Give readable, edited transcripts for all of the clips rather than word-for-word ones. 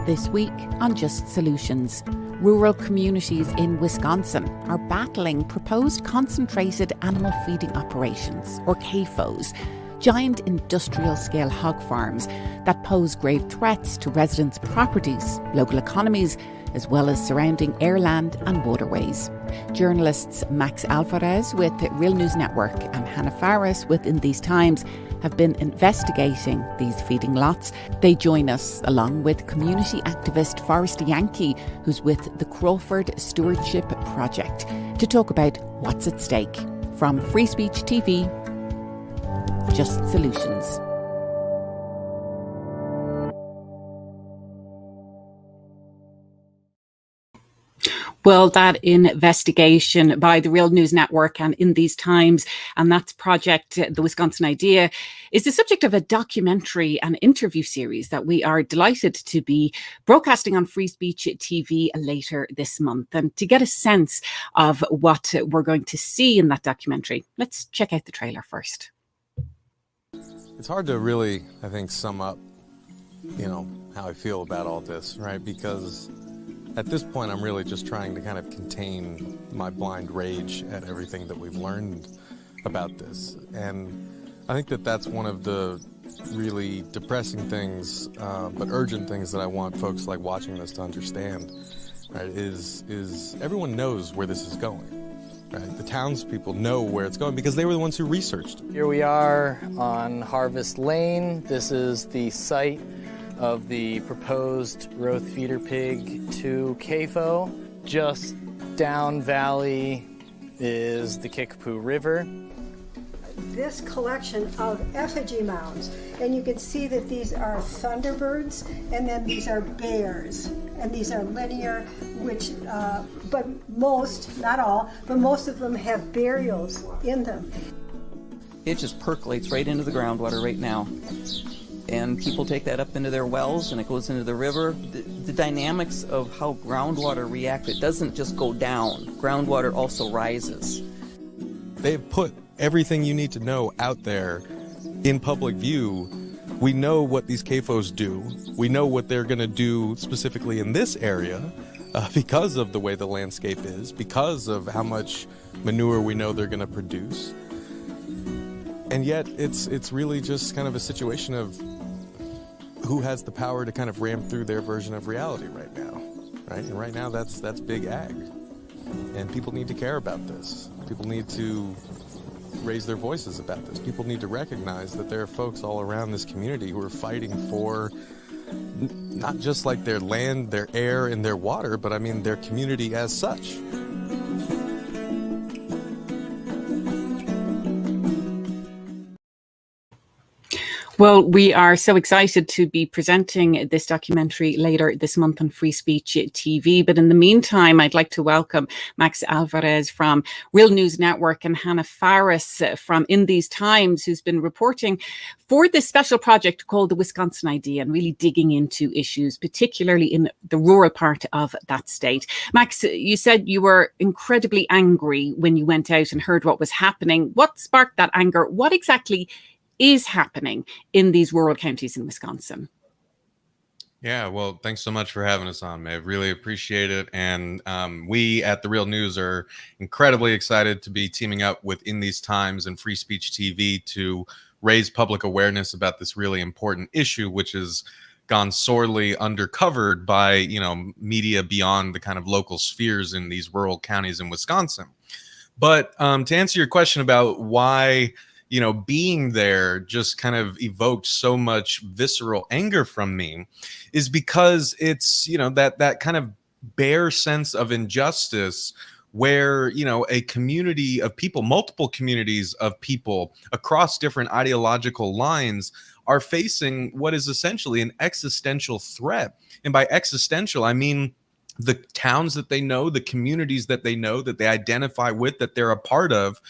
This week on Just Solutions, rural communities in Wisconsin are battling proposed concentrated animal feeding operations, or CAFOs, giant industrial-scale hog farms that pose grave threats to residents' properties, local economies, as well as surrounding airland and waterways. Journalists Max Alvarez with Real News Network and Hannah Faris with In These Times have been investigating these feeding lots. They join us along with community activist Forest Jahnke, who's with the Crawford Stewardship Project, to talk about what's at stake. From Free Speech TV, Just Solutions. Well, that investigation by the Real News Network and In These Times, and that's Project The Wisconsin Idea, is the subject of a documentary and interview series that we are delighted to be broadcasting on Free Speech TV later this month. And to get a sense of what we're going to see in that documentary, let's check out the trailer first. It's hard to really, I think, sum up, how I feel about all this, right? Because at this point, I'm really just trying to kind of contain my blind rage at everything that we've learned about this. And I think that that's one of the really depressing things, but urgent things that I want folks like watching this to understand, right, is everyone knows where this is going, right? The townspeople know where it's going because they were the ones who researched it. Here we are on Harvest Lane. This is the site of the proposed growth feeder pig to CAFO. Just down valley is the Kickapoo River. This collection of effigy mounds, and you can see that these are thunderbirds, and then these are bears, and these are linear, which, but most, not all, but most of them have burials in them. It just percolates right into the groundwater right now. And people take that up into their wells, and it goes into the river. The dynamics of how groundwater reacts, it doesn't just go down. Groundwater also rises. They've put everything you need to know out there in public view. We know what these CAFOs do. We know what they're going to do specifically in this area because of the way the landscape is, because of how much manure we know they're going to produce. And yet it's really just kind of a situation of who has the power to kind of ram through their version of reality right now, right? And right now that's big ag. And people need to care about this. People need to raise their voices about this. People need to recognize that there are folks all around this community who are fighting for not just like their land, their air, and their water, but I mean their community as such. Well, we are so excited to be presenting this documentary later this month on Free Speech TV. But in the meantime, I'd like to welcome Max Alvarez from Real News Network and Hannah Faris from In These Times, who's been reporting for this special project called The Wisconsin Idea and really digging into issues, particularly in the rural part of that state. Max, you said you were incredibly angry when you went out and heard what was happening. What sparked that anger? What exactly is happening in these rural counties in Wisconsin? Yeah, well, thanks so much for having us on, Maeve. Really appreciate it. And we at The Real News are incredibly excited to be teaming up with In These Times and Free Speech TV to raise public awareness about this really important issue, which has gone sorely undercovered by, media beyond the kind of local spheres in these rural counties in Wisconsin. But to answer your question about why being there just kind of evoked so much visceral anger from me is because it's, that kind of bare sense of injustice where, a community of people, multiple communities of people across different ideological lines are facing what is essentially an existential threat. And by existential, I mean the towns that they know, the communities that they know, that they identify with, that they're a part of,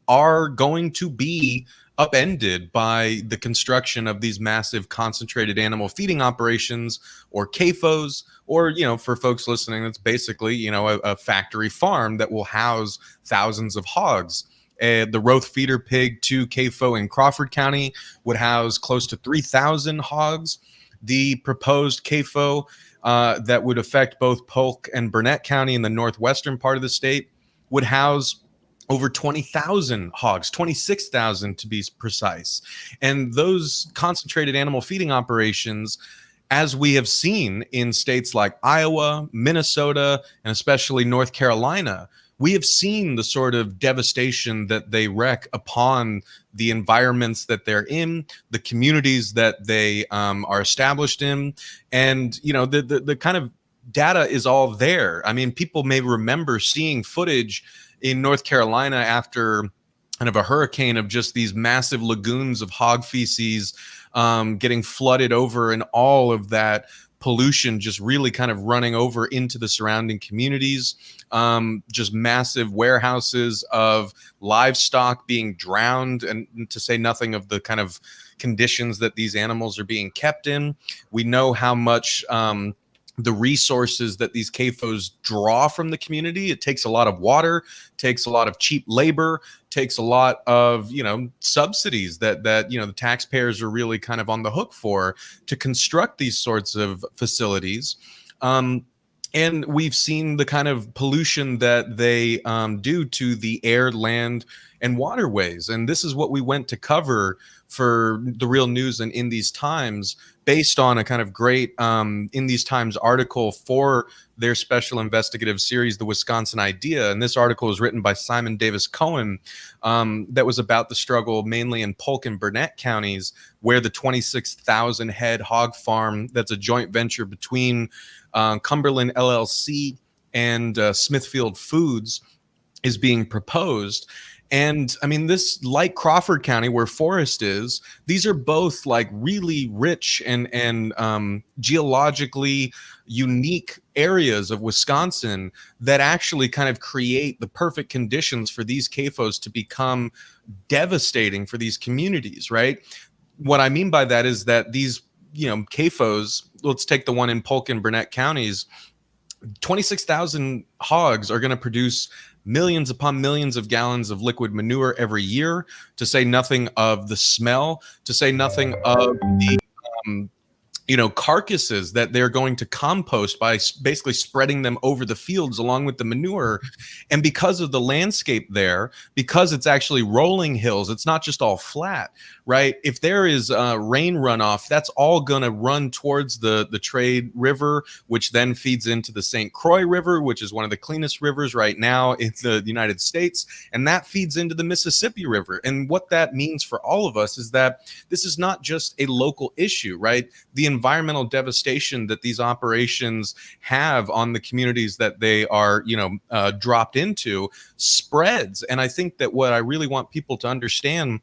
are going to be upended by the construction of these massive concentrated animal feeding operations, or CAFOs, or, for folks listening, that's basically, a factory farm that will house thousands of hogs. The growth feeder pig to CAFO in Crawford County would house close to 3,000 hogs. the proposed CAFO that would affect both Polk and Burnett County in the northwestern part of the state would house over 20,000 hogs, 26,000 to be precise. And those concentrated animal feeding operations, as we have seen in states like Iowa, Minnesota, and especially North Carolina, we have seen the sort of devastation that they wreak upon the environments that they're in, the communities that they are established in. And, you know, the kind of data is all there. I mean, people may remember seeing footage in North Carolina after kind of a hurricane of just these massive lagoons of hog feces getting flooded over, and all of that pollution just really kind of running over into the surrounding communities. Just massive warehouses of livestock being drowned, and to say nothing of the kind of conditions that these animals are being kept in. We know how much the resources that these CAFOs draw from the community. It takes a lot of water, takes a lot of cheap labor, takes a lot of, you know, subsidies that you know, the taxpayers are really kind of on the hook for to construct these sorts of facilities. And we've seen the kind of pollution that they do to the air, land, and waterways. And this is what we went to cover for the Real News and In These Times, based on a kind of great In These Times article for their special investigative series, The Wisconsin Idea. And this article was written by Simon Davis Cohen, that was about the struggle mainly in Polk and Burnett counties, where the 26,000 head hog farm that's a joint venture between Cumberland LLC and Smithfield Foods is being proposed. And I mean, this, like Crawford County, where Forest is, these are both like really rich and geologically unique areas of Wisconsin that actually kind of create the perfect conditions for these CAFOs to become devastating for these communities, right? What I mean by that is that these, you know, CAFOs, let's take the one in Polk and Burnett counties, 26,000 hogs are going to produce millions upon millions of gallons of liquid manure every year, to say nothing of the smell, to say nothing of the you know, carcasses that they're going to compost by basically spreading them over the fields along with the manure. And because of the landscape there, because it's actually rolling hills, it's not just all flat, right? If there is rain runoff, that's all going to run towards the Trade River, which then feeds into the St. Croix River, which is one of the cleanest rivers right now in the United States. And that feeds into the Mississippi River. And what that means for all of us is that this is not just a local issue, right? The environmental devastation that these operations have on the communities that they are, you know, dropped into spreads. And I think that what I really want people to understand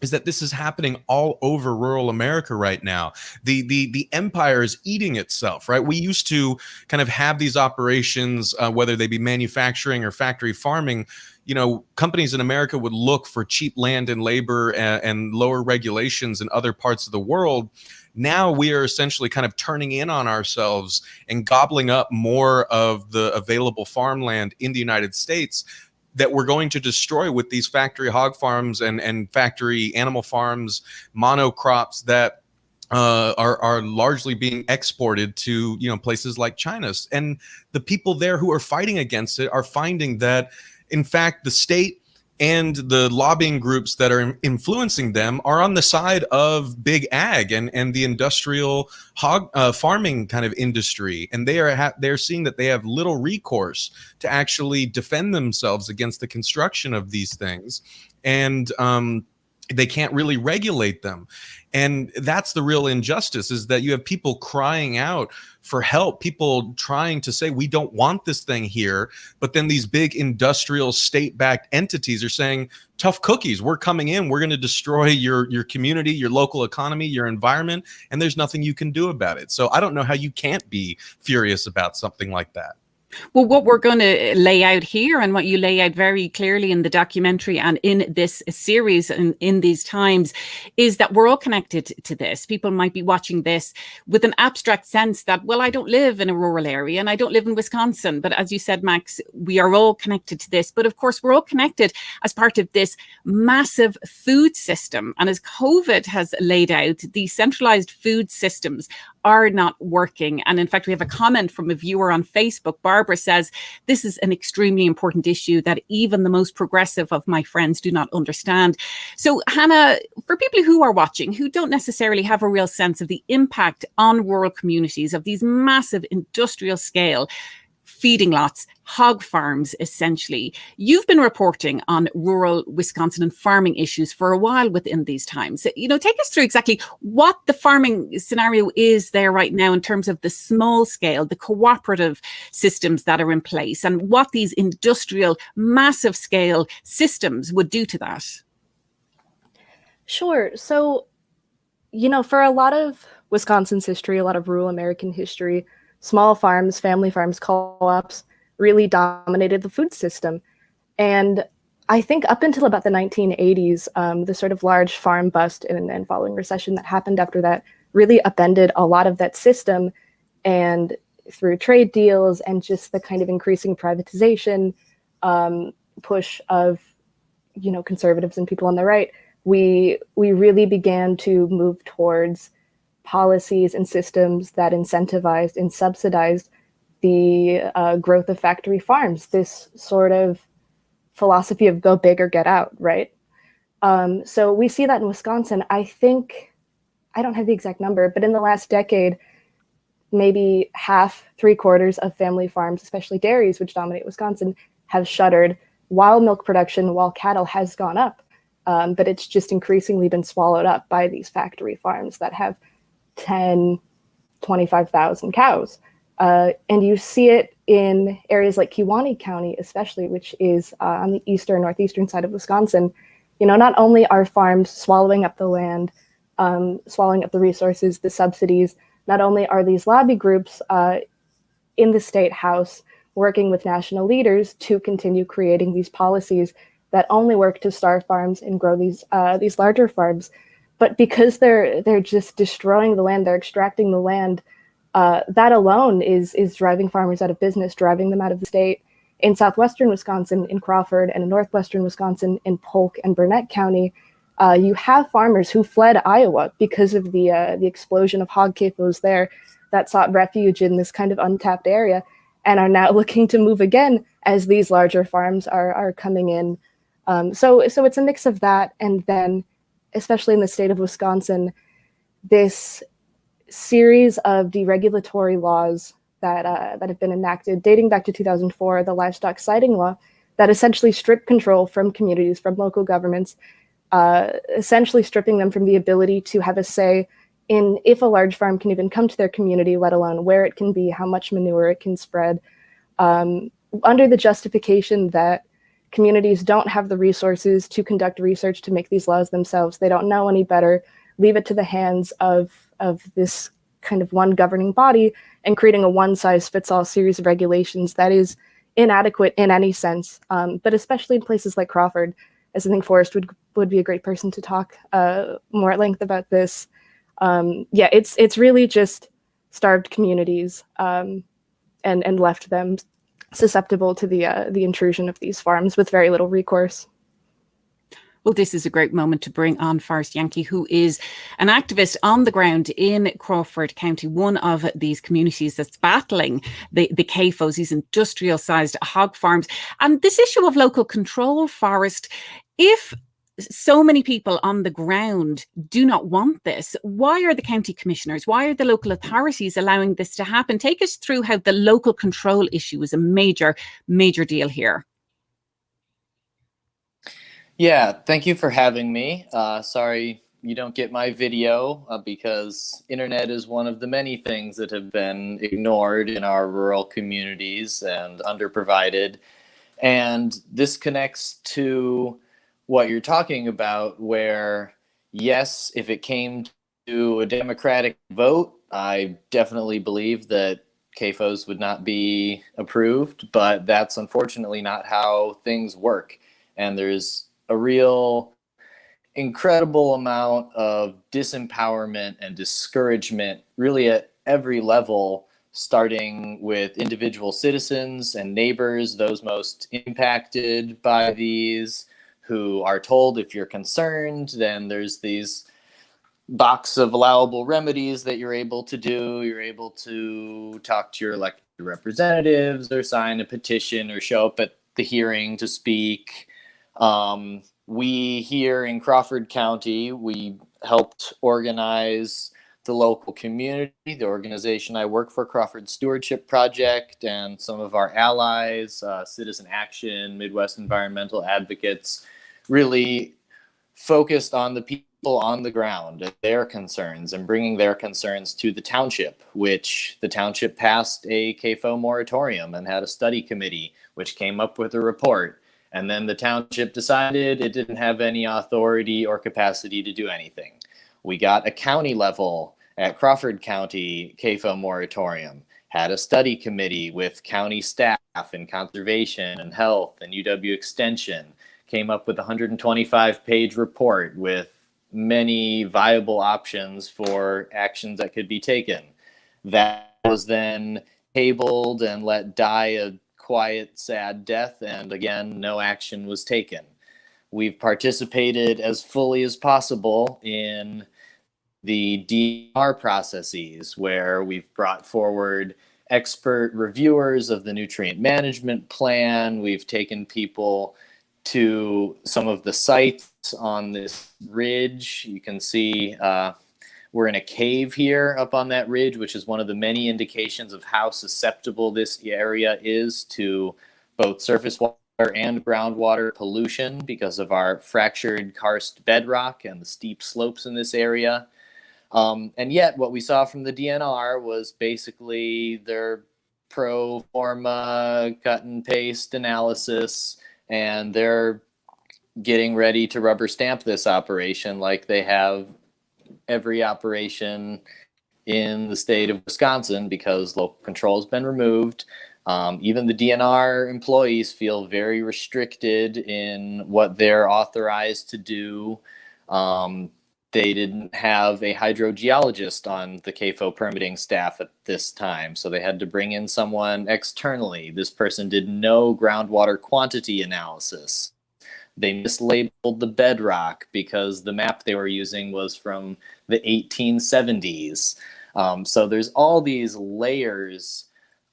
is that this is happening all over rural America right now. The empire is eating itself, right? We used to kind of have these operations, whether they be manufacturing or factory farming. You know, companies in America would look for cheap land and labor and lower regulations in other parts of the world. Now we are essentially kind of turning in on ourselves and gobbling up more of the available farmland in the United States that we're going to destroy with these factory hog farms and factory animal farms, monocrops that are largely being exported to, you know, places like China. And the people there who are fighting against it are finding that, in fact, the state and the lobbying groups that are influencing them are on the side of big ag and the industrial hog farming kind of industry, and they're seeing that they have little recourse to actually defend themselves against the construction of these things, and they can't really regulate them. And that's the real injustice, is that you have people crying out for help, people trying to say, we don't want this thing here. But then these big industrial state-backed entities are saying, tough cookies, we're coming in, we're going to destroy your community, your local economy, your environment, and there's nothing you can do about it. So I don't know how you can't be furious about something like that. Well, what we're going to lay out here, and what you lay out very clearly in the documentary and in this series and in these times, is that we're all connected to this. People might be watching this with an abstract sense that, well, I don't live in a rural area and I don't live in Wisconsin. But as you said, Max, we are all connected to this. But of course, we're all connected as part of this massive food system. And as COVID has laid out, the centralized food systems are not working. And in fact, we have a comment from a viewer on Facebook. Barbara says, this is an extremely important issue that even the most progressive of my friends do not understand. So Hannah, for people who are watching, who don't necessarily have a real sense of the impact on rural communities of these massive industrial scale feeding lots, hog farms, essentially. You've been reporting on rural Wisconsin and farming issues for a while within these times. Take us through exactly what the farming scenario is there right now in terms of the small scale, the cooperative systems that are in place, and what these industrial, massive scale systems would do to that. Sure. So, for a lot of Wisconsin's history, a lot of rural American history, small farms, family farms, co-ops really dominated the food system. And I think up until about the 1980s, the sort of large farm bust and following recession that happened after that really upended a lot of that system. And through trade deals and just the kind of increasing privatization push of, conservatives and people on the right, we really began to move towards policies and systems that incentivized and subsidized the growth of factory farms, this sort of philosophy of go big or get out, right? So we see that in Wisconsin. I think, I don't have the exact number, but in the last decade, maybe half, 3/4 of family farms, especially dairies, which dominate Wisconsin, have shuttered, while milk production, while cattle has gone up. But it's just increasingly been swallowed up by these factory farms that have 10, 25,000 cows. And you see it in areas like Kewaunee County, especially, which is on the eastern, northeastern side of Wisconsin. Not only are farms swallowing up the land, swallowing up the resources, the subsidies, not only are these lobby groups in the state house working with national leaders to continue creating these policies that only work to starve farms and grow these larger farms, but because they're just destroying the land, they're extracting the land, that alone is driving farmers out of business, driving them out of the state. In southwestern Wisconsin, in Crawford, and in northwestern Wisconsin, in Polk and Burnett County, you have farmers who fled Iowa because of the explosion of hog CAFOs there that sought refuge in this kind of untapped area and are now looking to move again as these larger farms are coming in. So it's a mix of that, and then, especially in the state of Wisconsin, this series of deregulatory laws that have been enacted dating back to 2004, the livestock sighting law, that essentially strip control from communities, from local governments, essentially stripping them from the ability to have a say in if a large farm can even come to their community, let alone where it can be, how much manure it can spread, under the justification that communities don't have the resources to conduct research to make these laws themselves. They don't know any better. Leave it to the hands of this kind of one governing body and creating a one-size-fits-all series of regulations that is inadequate in any sense, but especially in places like Crawford, as I think Forrest would be a great person to talk more at length about this. It's really just starved communities and left them susceptible to the intrusion of these farms with very little recourse. Well, this is a great moment to bring on Forest Jahnke, who is an activist on the ground in Crawford County, one of these communities that's battling the CAFOs, these industrial-sized hog farms. And this issue of local control, Forest, if so many people on the ground do not want this, why are the county commissioners, why are the local authorities allowing this to happen? Take us through how the local control issue is a major, major deal here. Yeah, thank you for having me. Sorry you don't get my video because internet is one of the many things that have been ignored in our rural communities and underprovided. And this connects to what you're talking about, where, yes, if it came to a Democratic vote, I definitely believe that CAFOs would not be approved, but that's unfortunately not how things work. And there's a real incredible amount of disempowerment and discouragement really at every level, starting with individual citizens and neighbors, those most impacted by these, who are told if you're concerned, then there's these box of allowable remedies that you're able to do. You're able to talk to your elected representatives or sign a petition or show up at the hearing to speak. We here in Crawford County, we helped organize the local community, the organization I work for, Crawford Stewardship Project, and some of our allies, Citizen Action, Midwest Environmental Advocates, really focused on the people on the ground, their concerns, and bringing their concerns to the township, which the township passed a CAFO moratorium and had a study committee, which came up with a report. And then the township decided it didn't have any authority or capacity to do anything. We got a county level at Crawford County CAFO moratorium, had a study committee with county staff and conservation and health and UW Extension, came up with a 125-page report with many viable options for actions that could be taken. That was then tabled and let die a quiet, sad death, and again, no action was taken. We've participated as fully as possible in the DNR processes, where we've brought forward expert reviewers of the nutrient management plan. We've taken people to some of the sites on this ridge. You can see we're in a cave here up on that ridge, which is one of the many indications of how susceptible this area is to both surface water and groundwater pollution because of our fractured karst bedrock and the steep slopes in this area. And yet what we saw from the DNR was basically their pro forma cut and paste analysis, and they're getting ready to rubber stamp this operation like they have every operation in the state of Wisconsin, because local control has been removed. Even the DNR employees feel very restricted in what they're authorized to do. They didn't have a hydrogeologist on the CAFO permitting staff at this time, so they had to bring in someone externally. This person did no groundwater quantity analysis. They mislabeled the bedrock because the map they were using was from the 1870s. So there's all these layers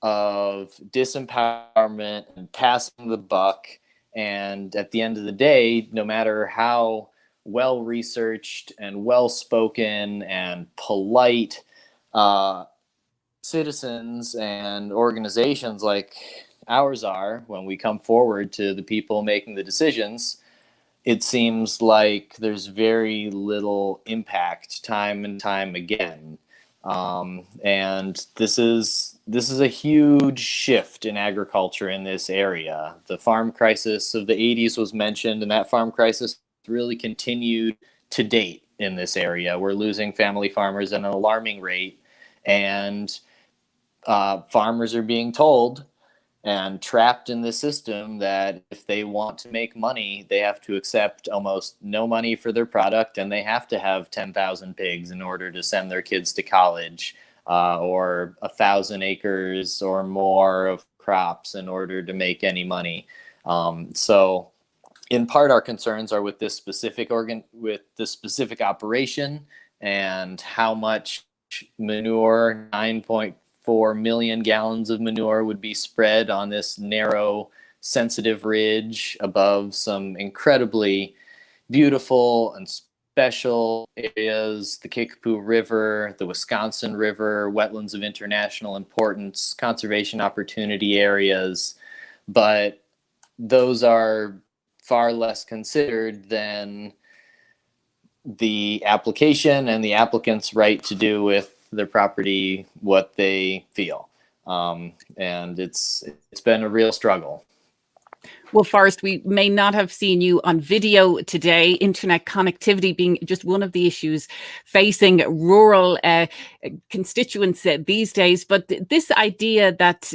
of disempowerment and passing the buck. And at the end of the day, no matter how well-researched and well-spoken and polite citizens and organizations like ours are, when we come forward to the people making the decisions, it seems like there's very little impact time and time again. And this is a huge shift in agriculture in this area. The farm crisis of the 80s was mentioned, and that farm crisis really continued to date in this area. We're losing family farmers at an alarming rate, and farmers are being told and trapped in the system that if they want to make money, they have to accept almost no money for their product, and they have to have 10,000 pigs in order to send their kids to college, or 1,000 acres or more of crops in order to make any money. So in part, our concerns are with this specific operation and how much manure, 9.4 million gallons of manure, would be spread on this narrow, sensitive ridge above some incredibly beautiful and special areas, the Kickapoo River, the Wisconsin River, wetlands of international importance, conservation opportunity areas. But those are far less considered than the application and the applicant's right to do with their property what they feel. And it's been a real struggle. Well, Forest, we may not have seen you on video today, internet connectivity being just one of the issues facing rural constituents these days. But this idea that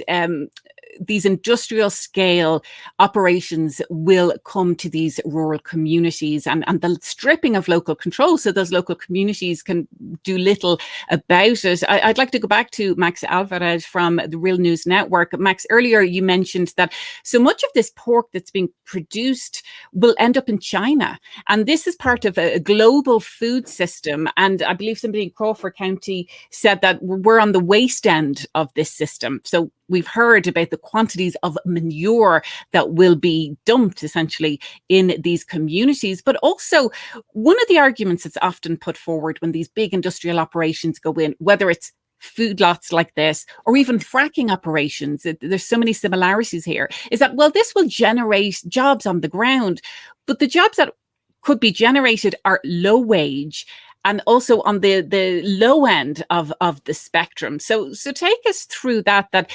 these industrial scale operations will come to these rural communities, and the stripping of local control so those local communities can do little about it. I'd like to go back to Max Alvarez from the Real News Network. Max, earlier you mentioned that so much of this pork that's being produced will end up in China, and this is part of a global food system. And I believe somebody in Crawford County said that we're on the waste end of this system. So we've heard about the quantities of manure that will be dumped essentially in these communities. But also, one of the arguments that's often put forward when these big industrial operations go in, whether it's food lots like this or even fracking operations, there's so many similarities here, is that, well, this will generate jobs on the ground, but the jobs that could be generated are low wage and also on the low end of the spectrum. So take us through that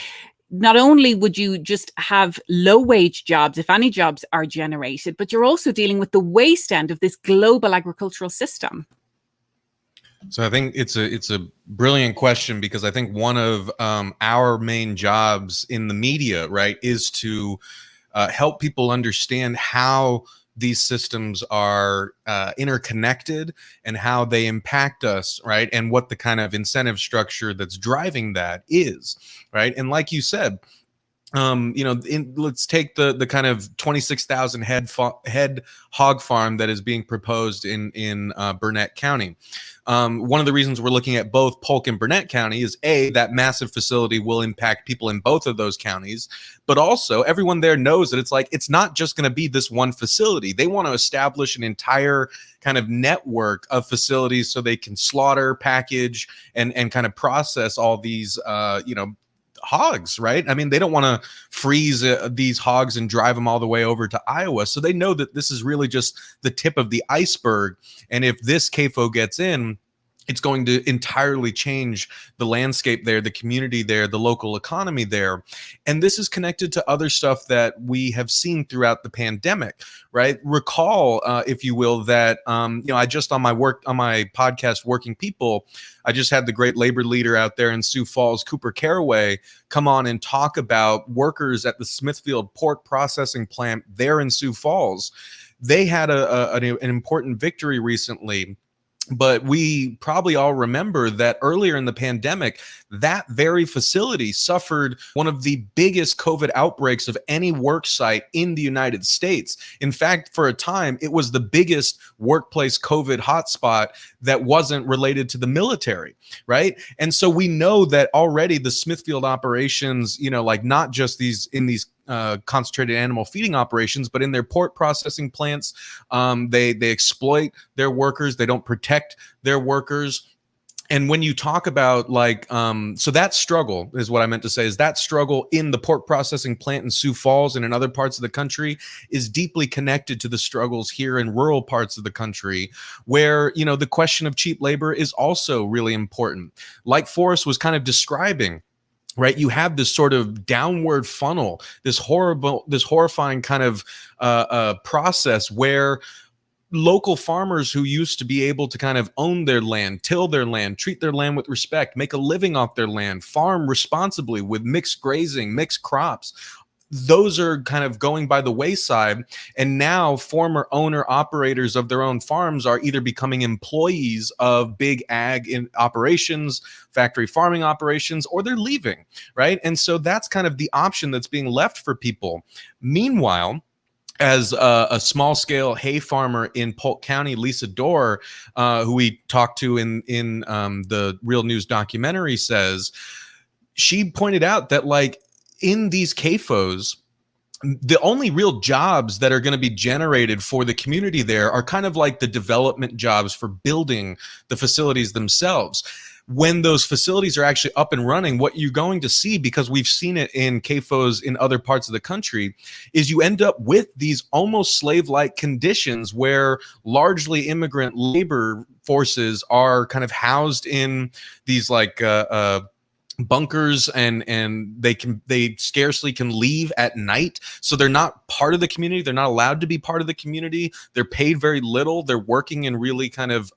not only would you just have low wage jobs, if any jobs are generated, but you're also dealing with the waste end of this global agricultural system. So I think it's a brilliant question, because I think one of our main jobs in the media, right, is to help people understand how these systems are interconnected and how they impact us, right? And what the kind of incentive structure that's driving that is, right? And like you said, let's take the kind of 26,000 head hog farm that is being proposed in Burnett County. One of the reasons we're looking at both Polk and Burnett County is that massive facility will impact people in both of those counties, but also everyone there knows that it's not just going to be this one facility. They want to establish an entire kind of network of facilities so they can slaughter, package, and kind of process all these, hogs, right? I mean, they don't want to freeze these hogs and drive them all the way over to Iowa. So they know that this is really just the tip of the iceberg. And if this CAFO gets in, it's going to entirely change the landscape there, the community there, the local economy there. And this is connected to other stuff that we have seen throughout the pandemic, right? Recall, if you will, that, I just on my podcast, Working People, I just had the great labor leader out there in Sioux Falls, Cooper Caraway, come on and talk about workers at the Smithfield pork processing plant there in Sioux Falls. They had an important victory recently. But we probably all remember that earlier in the pandemic, that very facility suffered one of the biggest COVID outbreaks of any work site in the United States. In fact, for a time, it was the biggest workplace COVID hotspot that wasn't related to the military, right? And so we know that already the Smithfield operations, not just these concentrated animal feeding operations, but in their pork processing plants, they exploit their workers. They don't protect their workers. And when you talk about so that struggle is what I meant to say, is that struggle in the pork processing plant in Sioux Falls and in other parts of the country is deeply connected to the struggles here in rural parts of the country, where, the question of cheap labor is also really important. Like Forrest was kind of describing, right? You have this sort of downward funnel, this horrifying kind of process where local farmers who used to be able to kind of own their land, till their land, treat their land with respect, make a living off their land, farm responsibly with mixed grazing, mixed crops, those are kind of going by the wayside. And now former owner operators of their own farms are either becoming employees of big ag in operations, factory farming operations, or they're leaving, right? And so that's kind of the option that's being left for people. Meanwhile, as a small-scale hay farmer in Polk County, Lisa Dorr, who we talked to in the Real News documentary, says, she pointed out that in these CAFOs, the only real jobs that are going to be generated for the community there are kind of like the development jobs for building the facilities themselves. When those facilities are actually up and running, what you're going to see, because we've seen it in CAFOs in other parts of the country, is you end up with these almost slave-like conditions where largely immigrant labor forces are kind of housed in these bunkers, and they scarcely can leave at night. So they're not part of the community. They're not allowed to be part of the community. They're paid very little. They're working in really kind of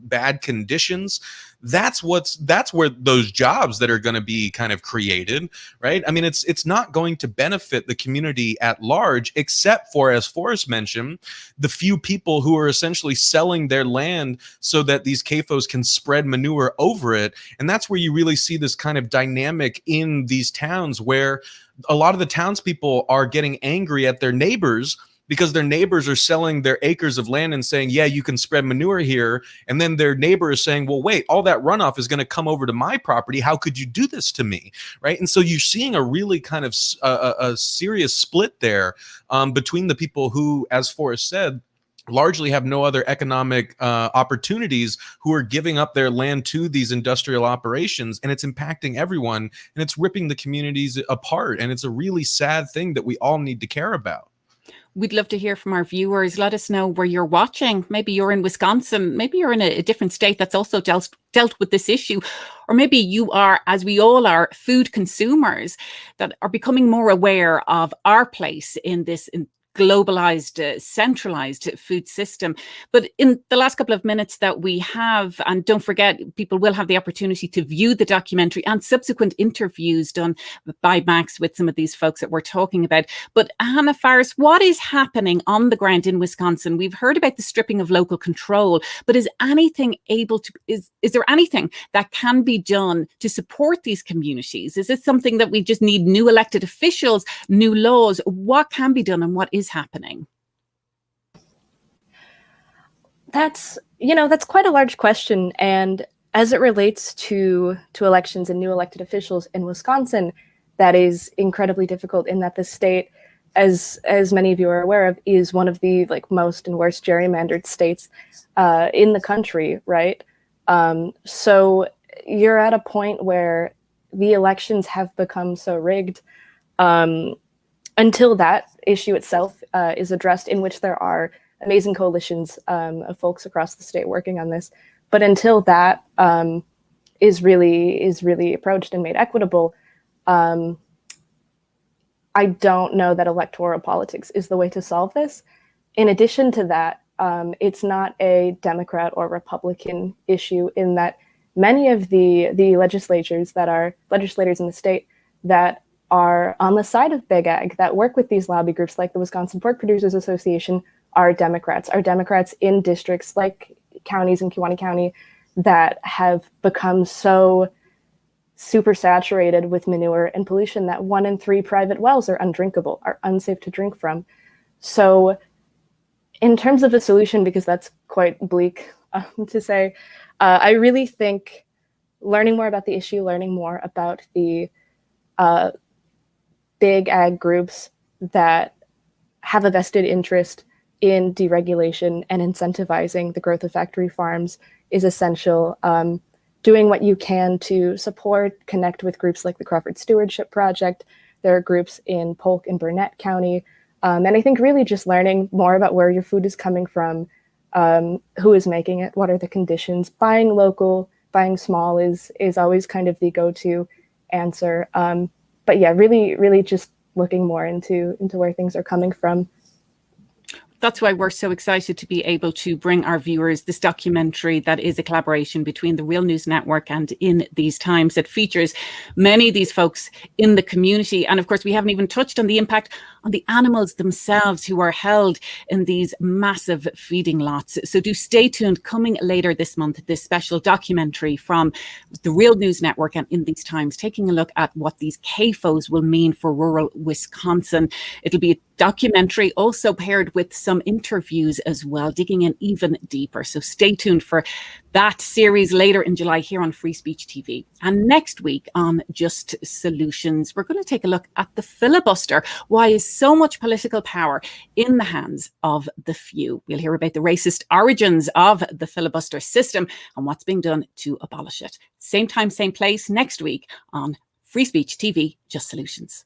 bad conditions. that's where those jobs that are going to be kind of created, right? I mean, it's not going to benefit the community at large, except for, as Forrest mentioned, the few people who are essentially selling their land so that these CAFOs can spread manure over it. And that's where you really see this kind of dynamic in these towns, where a lot of the townspeople are getting angry at their neighbors because their neighbors are selling their acres of land and saying, yeah, you can spread manure here. And then their neighbor is saying, well, wait, all that runoff is going to come over to my property. How could you do this to me? Right. And so you're seeing a really kind of a serious split there between the people who, as Forrest said, largely have no other economic opportunities, who are giving up their land to these industrial operations, and it's impacting everyone, and it's ripping the communities apart. And it's a really sad thing that we all need to care about. We'd love to hear from our viewers. Let us know where you're watching. Maybe you're in Wisconsin. Maybe you're in a different state that's also dealt with this issue. Or maybe you are, as we all are, food consumers that are becoming more aware of our place in this globalized, centralized food system. But in the last couple of minutes that we have, and don't forget, people will have the opportunity to view the documentary and subsequent interviews done by Max with some of these folks that we're talking about. But Hannah, Faris, what is happening on the ground in Wisconsin? We've heard about the stripping of local control, but is there anything that can be done to support these communities? Is it something that we just need new elected officials, new laws? What can be done and what is happening? That's quite a large question. And as it relates to elections and new elected officials in Wisconsin, that is incredibly difficult, in that the state, as many of you are aware of, is one of the most and worst gerrymandered states in the country, right? So you're at a point where the elections have become so rigged, until that issue itself is addressed, in which there are amazing coalitions of folks across the state working on this. But until that is really approached and made equitable, I don't know that electoral politics is the way to solve this. In addition to that, it's not a Democrat or Republican issue, in that many of the legislators in the state that are on the side of Big Ag, that work with these lobby groups like the Wisconsin Pork Producers Association, are Democrats in districts like counties in Kewaunee County that have become so super saturated with manure and pollution that 1 in 3 private wells are undrinkable, are unsafe to drink from. So in terms of a solution, because that's quite bleak to say, I really think learning more about the issue, learning more about the Big Ag groups that have a vested interest in deregulation and incentivizing the growth of factory farms is essential. Doing what you can to support, connect with groups like the Crawford Stewardship Project. There are groups in Polk and Burnett County. And I think really just learning more about where your food is coming from, who is making it, what are the conditions. Buying local, buying small is always kind of the go-to answer. But yeah, really just looking more into where things are coming from. That's why we're so excited to be able to bring our viewers this documentary that is a collaboration between the Real News Network and In These Times, that features many of these folks in the community. And of course, we haven't even touched on the impact on the animals themselves who are held in these massive feeding lots. So do stay tuned. Coming later this month, this special documentary from the Real News Network and In These Times, taking a look at what these CAFOs will mean for rural Wisconsin. It'll be a documentary also paired with some interviews as well, digging in even deeper. So stay tuned for that series later in July here on Free Speech TV. And next week on Just Solutions, we're going to take a look at the filibuster. Why is so much political power in the hands of the few? We'll hear about the racist origins of the filibuster system and what's being done to abolish it. Same time, same place next week on Free Speech TV, Just Solutions.